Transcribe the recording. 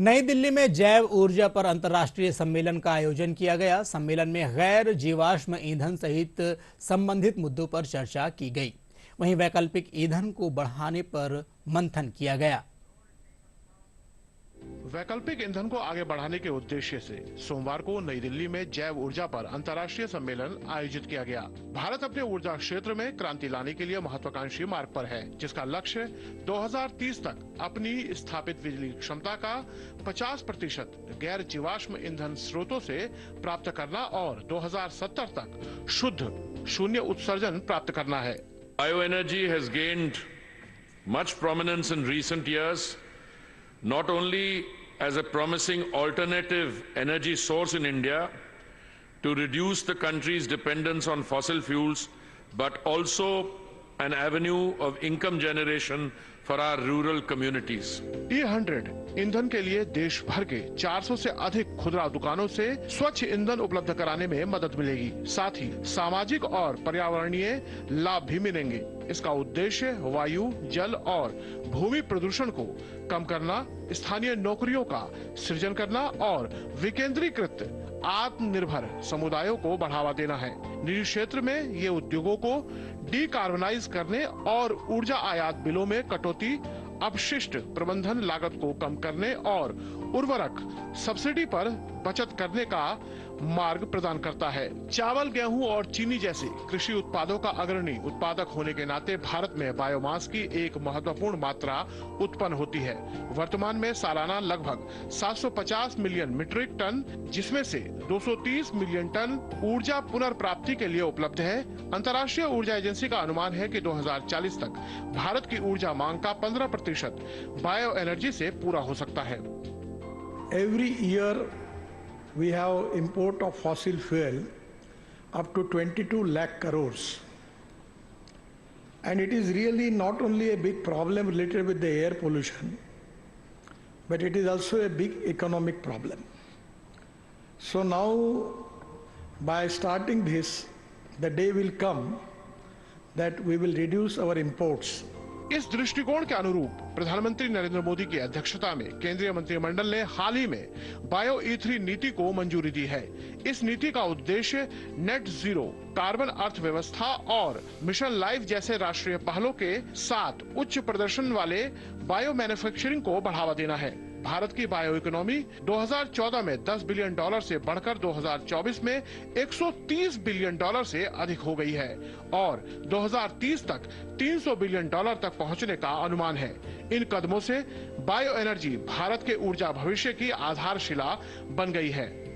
नई दिल्ली में जैव ऊर्जा पर अंतर्राष्ट्रीय सम्मेलन का आयोजन किया गया। सम्मेलन में गैर जीवाश्म ईंधन सहित संबंधित मुद्दों पर चर्चा की गई। वहीं वैकल्पिक ईंधन को बढ़ाने पर मंथन किया गया। वैकल्पिक ईंधन को आगे बढ़ाने के उद्देश्य से सोमवार को नई दिल्ली में जैव ऊर्जा पर अंतर्राष्ट्रीय सम्मेलन आयोजित किया गया। भारत अपने ऊर्जा क्षेत्र में क्रांति लाने के लिए महत्वाकांक्षी मार्ग पर है, जिसका लक्ष्य 2030 तक अपनी स्थापित बिजली क्षमता का 50% गैर जीवाश्म ईंधन स्रोतों से प्राप्त करना और 2070 तक शुद्ध शून्य उत्सर्जन प्राप्त करना है। Bioenergy has gained much prominence in recent years, not only as a promising alternative energy source in India to reduce the country's dependence on fossil fuels, but also an avenue of income generation for our rural communities. E100 ईंधन के लिए देश भर के 400 से अधिक खुदरा दुकानों से स्वच्छ ईंधन उपलब्ध कराने में मदद मिलेगी। साथ ही सामाजिक और पर्यावरणीय लाभ भी मिलेंगे। इसका उद्देश्य वायु, जल और भूमि प्रदूषण को कम करना, स्थानीय नौकरियों का सृजन करना और विकेंद्रीकृत आत्मनिर्भर समुदायों को बढ़ावा देना है। निजी क्षेत्र में ये उद्योगों को डीकार्बनाइज करने और ऊर्जा आयात बिलों में कटौती, अपशिष्ट प्रबंधन लागत को कम करने और उर्वरक सब्सिडी पर बचत करने का मार्ग प्रदान करता है। चावल, गेहूं और चीनी जैसे कृषि उत्पादों का अग्रणी उत्पादक होने के नाते भारत में बायोमास की एक महत्वपूर्ण मात्रा उत्पन्न होती है। वर्तमान में सालाना लगभग 750 मिलियन मीट्रिक टन, जिसमें से 230 मिलियन टन ऊर्जा पुनर्प्राप्ति के लिए उपलब्ध है। अंतर्राष्ट्रीय ऊर्जा एजेंसी का अनुमान है कि 2040 तक भारत की ऊर्जा मांग का 15% बायो एनर्जी से पूरा हो सकता है। Every year we have import of fossil fuel up to 22 lakh crores. And it is really not only a big problem related with the air pollution, but it is also a big economic problem. So now, by starting this, the day will come that we will reduce our imports. इस दृष्टिकोण के अनुरूप प्रधानमंत्री नरेंद्र मोदी की अध्यक्षता में केंद्रीय मंत्रिमंडल ने हाल ही में बायो E3 नीति को मंजूरी दी है। इस नीति का उद्देश्य नेट जीरो, कार्बन अर्थव्यवस्था और मिशन लाइफ जैसे राष्ट्रीय पहलों के साथ उच्च प्रदर्शन वाले बायो मैन्युफैक्चरिंग को बढ़ावा देना है। भारत की बायो इकोनॉमी 2014 में $10 बिलियन से बढ़कर 2024 में $130 बिलियन से अधिक हो गई है और 2030 तक $300 बिलियन तक पहुंचने का अनुमान है। इन कदमों से बायो एनर्जी भारत के ऊर्जा भविष्य की आधारशिला बन गई है।